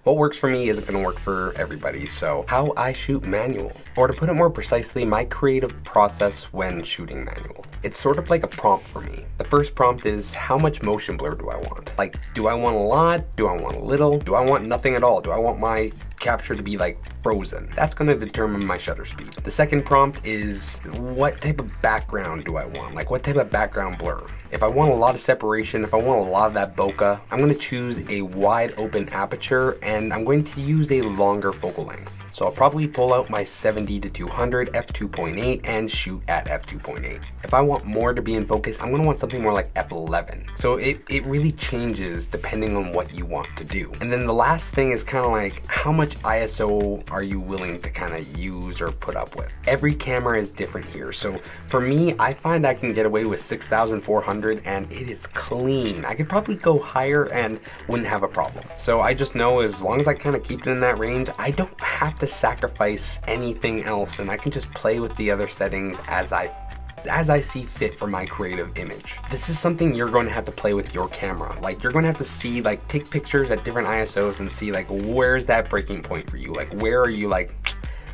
What works for me isn't gonna work for everybody, so how I shoot manual. Or to put it more precisely, my creative process when shooting manual. It's sort of like a prompt for me. The first prompt is, how much motion blur do I want? Like, do I want a lot? Do I want a little? Do I want nothing at all? Do I want my capture to be like frozen? That's gonna determine my shutter speed. The second prompt is, what type of background do I want? Like, what type of background blur? If I want a lot of separation, if I want a lot of that bokeh, I'm gonna choose a wide open aperture and I'm going to use a longer focal length. So I'll probably pull out my 70-200 f2.8 and shoot at f2.8. If I want more to be in focus, I'm gonna want something more like f11. So it really changes depending on what you want to do. And then the last thing is kind of like, how much ISO are you willing to kind of use or put up with? Every camera is different here. So for me, I find I can get away with 6,400 and it is clean. I could probably go higher and wouldn't have a problem. So I just know as long as I kind of keep it in that range, I don't have to sacrifice anything else and I can just play with the other settings as I see fit for my creative image. This is something you're going to have to play with your camera. Like, you're going to have to see, like, take pictures at different ISOs and see, like, where's that breaking point for you? Like, where are you like,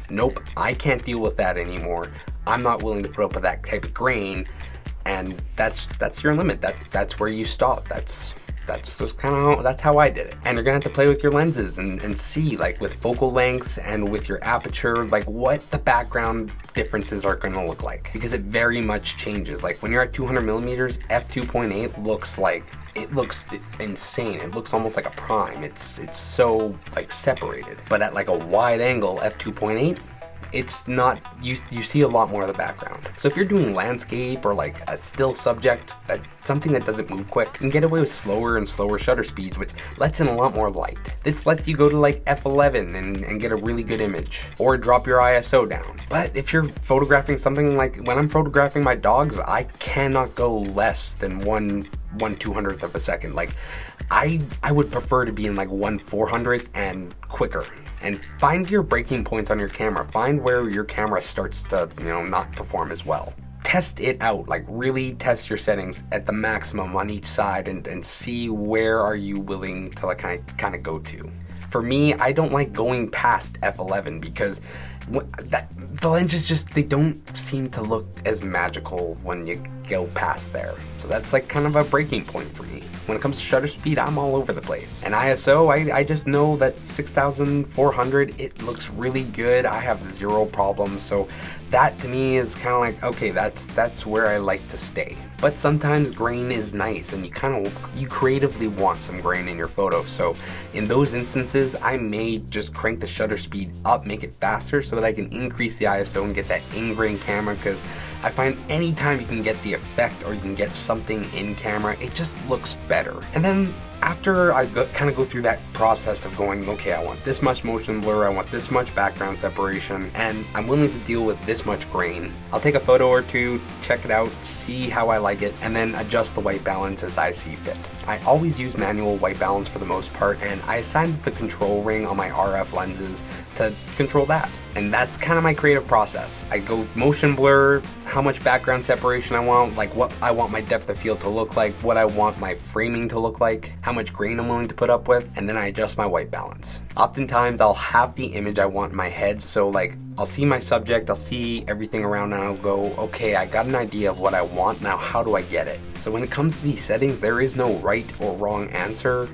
nope, I can't deal with that anymore. I'm not willing to put up with that type of grain. And that's your limit. That's where you stop. That's just kind of that's how I did it. And you're gonna have to play with your lenses and see, like, with focal lengths and with your aperture, like what the background differences are gonna look like, because it very much changes. Like when you're at 200 millimeters, f2.8 looks like, it's insane. It looks almost like a prime. It's so like separated. But at like a wide angle, f2.8, it's not, you see a lot more of the background. So if you're doing landscape or like a still subject, something that doesn't move quick, you can get away with slower and slower shutter speeds, which lets in a lot more light. This lets you go to like f11 and get a really good image, or drop your ISO down. But if you're photographing something, like when I'm photographing my dogs, I cannot go less than 1/200th of a second. Like I would prefer to be in like 1/400th and quicker. And find your breaking points on your camera. Find where your camera starts to, not perform as well. Test it out, like really test your settings at the maximum on each side and see where are you willing to like kind of go to. For me, I don't like going past f11 because the lenses just, they don't seem to look as magical when you go past there. So that's like kind of a breaking point for me. When it comes to shutter speed, I'm all over the place. And ISO, I just know that 6,400, it looks really good. I have zero problems. So that to me is kind of like, okay, that's where I like to stay. But sometimes grain is nice and you creatively want some grain in your photo. So in those instances, I may just crank the shutter speed up, make it faster so that I can increase the ISO and get that in-grain camera, because I find anytime you can get the effect or you can get something in camera, it just looks better. And then after I kind of go through that process of going, okay, I want this much motion blur, I want this much background separation, and I'm willing to deal with this much grain, I'll take a photo or two, check it out, see how I like it, and then adjust the white balance as I see fit. I always use manual white balance for the most part, and I assigned the control ring on my RF lenses to control that. And that's kind of my creative process. I go motion blur, how much background separation I want, like what I want my depth of field to look like, what I want my framing to look like, how much grain I'm willing to put up with, and then I adjust my white balance. Oftentimes I'll have the image I want in my head, so like I'll see my subject, I'll see everything around, and I'll go, okay, I got an idea of what I want, now how do I get it? So when it comes to these settings, there is no right or wrong answer.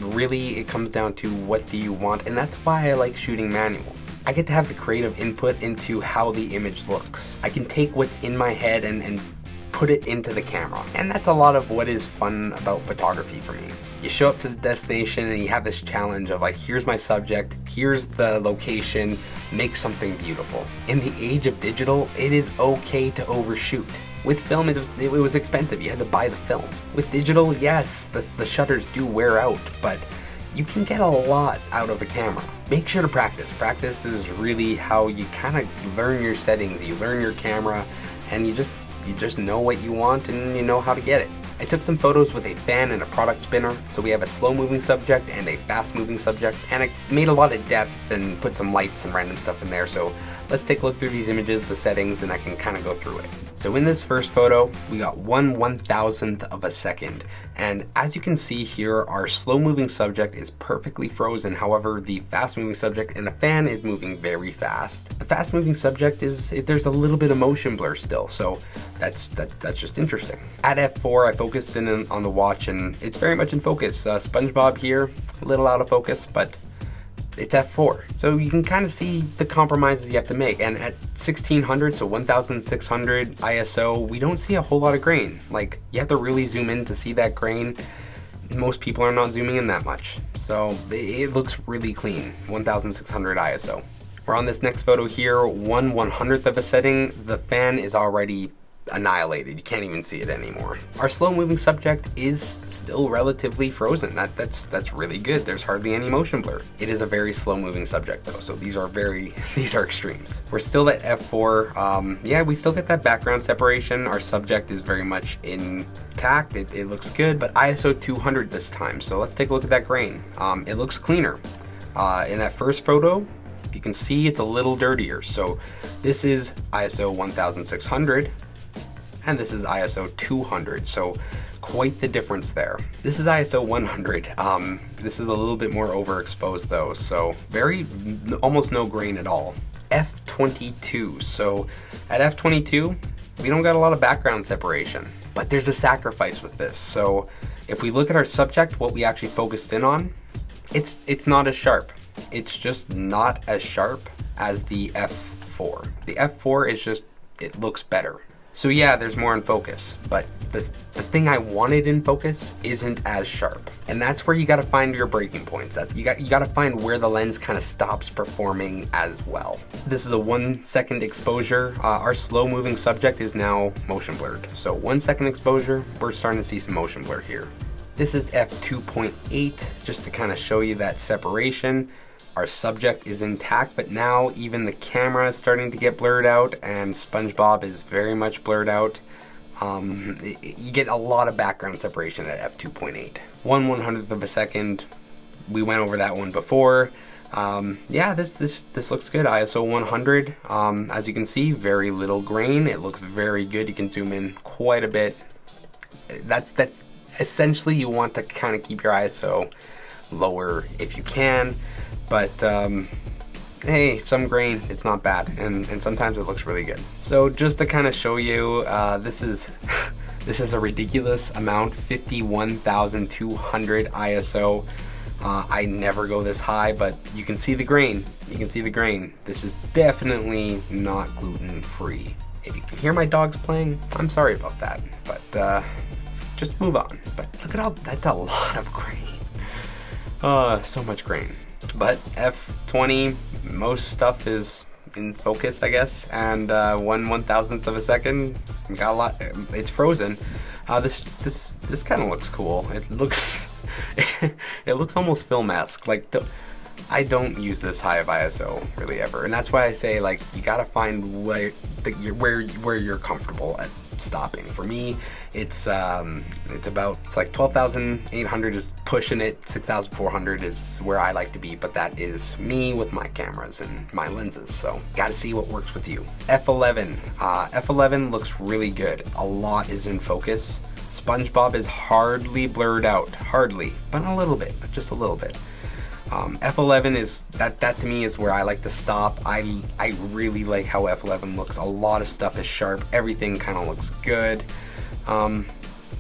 Really, it comes down to what do you want, and that's why I like shooting manual. I get to have the creative input into how the image looks. I can take what's in my head and put it into the camera. And that's a lot of what is fun about photography for me. You show up to the destination and you have this challenge of like, here's my subject, here's the location, make something beautiful. In the age of digital, it is okay to overshoot. With film, it was expensive. You had to buy the film. With digital, yes, the shutters do wear out, but you can get a lot out of a camera. Make sure to practice. Practice is really how you kind of learn your settings, you learn your camera, and you just know what you want and you know how to get it. I took some photos with a fan and a product spinner, so we have a slow moving subject and a fast moving subject, and I made a lot of depth and put some lights and random stuff in there, so let's take a look through these images, the settings, and I can kind of go through it. So in this first photo, we got 1/1000th of a second. And as you can see here, our slow moving subject is perfectly frozen. However, the fast moving subject and the fan is moving very fast. The fast moving subject there's a little bit of motion blur still. So that's just interesting. At f4, I focused in on the watch and it's very much in focus. SpongeBob here, a little out of focus, but it's f4. So you can kind of see the compromises you have to make. And at 1600, so 1600 ISO, we don't see a whole lot of grain. Like, you have to really zoom in to see that grain. Most people are not zooming in that much. So it looks really clean, 1600 ISO. We're on this next photo here, 1/100th of a setting. The fan is already annihilated. You can't even see it anymore. Our slow moving subject is still relatively frozen. That's really good. There's hardly any motion blur. It is a very slow moving subject though, so these are extremes. We're still at f4. Yeah, we still get that background separation. Our subject is very much intact. It looks good, but ISO 200 this time. So let's take a look at that grain. It looks cleaner. In that first photo, you can see it's a little dirtier. So this is ISO 1600. And this is ISO 200, so quite the difference there. This is ISO 100. This is a little bit more overexposed though, so almost no grain at all. f22, so at f22, we don't got a lot of background separation, but there's a sacrifice with this. So if we look at our subject, what we actually focused in on, it's not as sharp. It's just not as sharp as the f4. The f4 is just, it looks better. So yeah, there's more in focus, but the thing I wanted in focus isn't as sharp. And that's where you gotta find your breaking points. You gotta find where the lens kind of stops performing as well. This is a 1 second exposure. Our slow moving subject is now motion blurred. So 1 second exposure, we're starting to see some motion blur here. This is f2.8, just to kind of show you that separation. Our subject is intact, but now even the camera is starting to get blurred out, and SpongeBob is very much blurred out. You get a lot of background separation at f2.8. 1/100th of a second. We went over that one before. Yeah, this looks good. ISO 100. As you can see, very little grain. It looks very good. You can zoom in quite a bit. That's essentially, you want to kind of keep your ISO lower if you can. But hey, some grain, it's not bad, and sometimes it looks really good. So just to kind of show you, this is a ridiculous amount, 51,200 ISO. I never go this high, but you can see the grain. You can see the grain. This is definitely not gluten-free. If you can hear my dogs playing, I'm sorry about that, but let's just move on. But look at all, that's a lot of grain. So much grain. But f20, most stuff is in focus, I guess, and 1/1000th of a second, we got a lot. It's frozen. This kind of looks cool. It looks it looks almost film-esque. Like, I don't use this high of ISO really ever, and that's why I say, like, you gotta find where you're comfortable at stopping. For me, it's like 12,800 is pushing it, 6,400 is where I like to be, but that is me with my cameras and my lenses, so gotta see what works with you. F11. F11 looks really good. A lot is in focus. SpongeBob is hardly blurred out, hardly, but a little bit, just a little bit. F11 is, that to me is where I like to stop. I really like how F11 looks. A lot of stuff is sharp. Everything kind of looks good.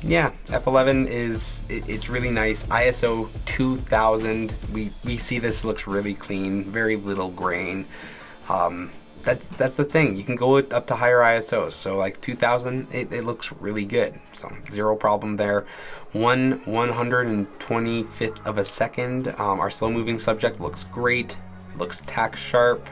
Yeah, F11 it's really nice. ISO 2000. We see this looks really clean. Very little grain. That's the thing. You can go up to higher ISOs. So like 2000, it looks really good. So zero problem there. 1/125th of a second. Our slow moving subject looks great. It looks tack sharp.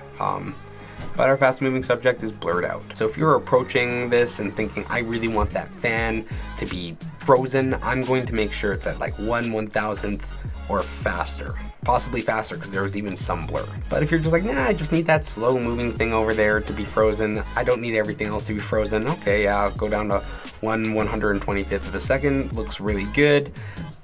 But our fast moving subject is blurred out. So if you're approaching this and thinking, I really want that fan to be frozen, I'm going to make sure it's at like 1/1000th or faster. Possibly faster, because there was even some blur. But if you're just like, nah, I just need that slow moving thing over there to be frozen, I don't need everything else to be frozen, okay, yeah, I'll go down to 1/125th of a second, looks really good.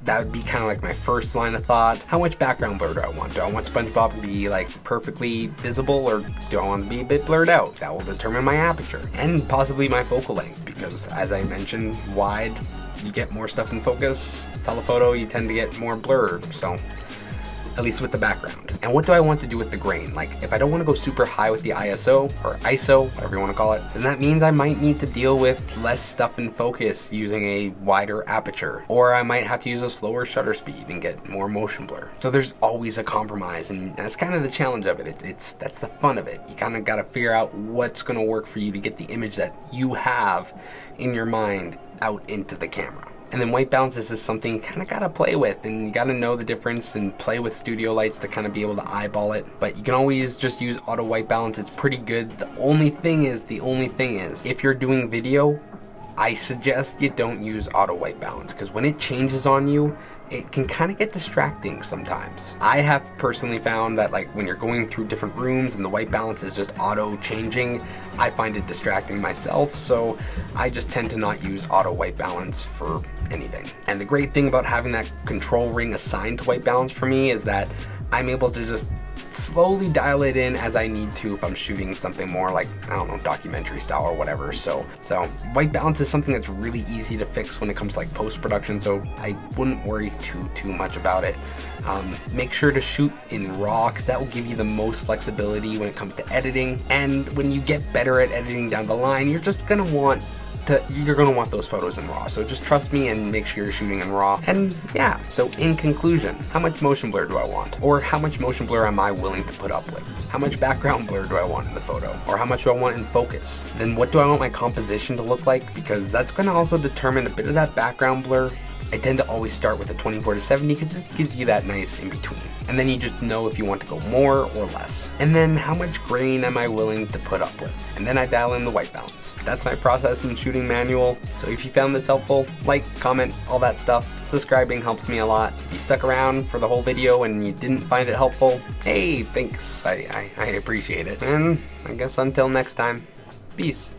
that would be kind of like my first line of thought. How much background blur do I want? Do I want SpongeBob to be like perfectly visible, or do I want to be a bit blurred out? That will determine my aperture and possibly my focal length, because as I mentioned, wide, you get more stuff in focus. Telephoto, you tend to get more blur, so at least with the background. And what do I want to do with the grain? Like, if I don't want to go super high with the ISO, or ISO, whatever you want to call it, then that means I might need to deal with less stuff in focus using a wider aperture, or I might have to use a slower shutter speed and get more motion blur. So there's always a compromise, and that's kind of the challenge of it. That's the fun of it. You kind of got to figure out what's going to work for you to get the image that you have in your mind out into the camera. And then white balance is just something you kind of got to play with, and you got to know the difference and play with studio lights to kind of be able to eyeball it. But you can always just use auto white balance. It's pretty good. The only thing is, if you're doing video, I suggest you don't use auto white balance, because when it changes on you, it can kind of get distracting sometimes. I have personally found that, like, when you're going through different rooms and the white balance is just auto changing, I find it distracting myself, so I just tend to not use auto white balance for anything. And the great thing about having that control ring assigned to white balance for me is that I'm able to just slowly dial it in as I need to if I'm shooting something more like, I don't know, documentary style or whatever. So white balance is something that's really easy to fix when it comes to like post-production, so I wouldn't worry too much about it. Make sure to shoot in RAW, because that will give you the most flexibility when it comes to editing. And when you get better at editing down the line, you're gonna want those photos in RAW. So just trust me and make sure you're shooting in RAW. And yeah, so in conclusion, how much motion blur do I want? Or how much motion blur am I willing to put up with? How much background blur do I want in the photo? Or how much do I want in focus? Then what do I want my composition to look like? Because that's gonna also determine a bit of that background blur. I tend to always start with a 24-70 because it just gives you that nice in between. And then you just know if you want to go more or less. And then how much grain am I willing to put up with? And then I dial in the white balance. That's my process in shooting manual. So if you found this helpful, like, comment, all that stuff. Subscribing helps me a lot. If you stuck around for the whole video and you didn't find it helpful, hey, thanks. I appreciate it. And I guess until next time, peace.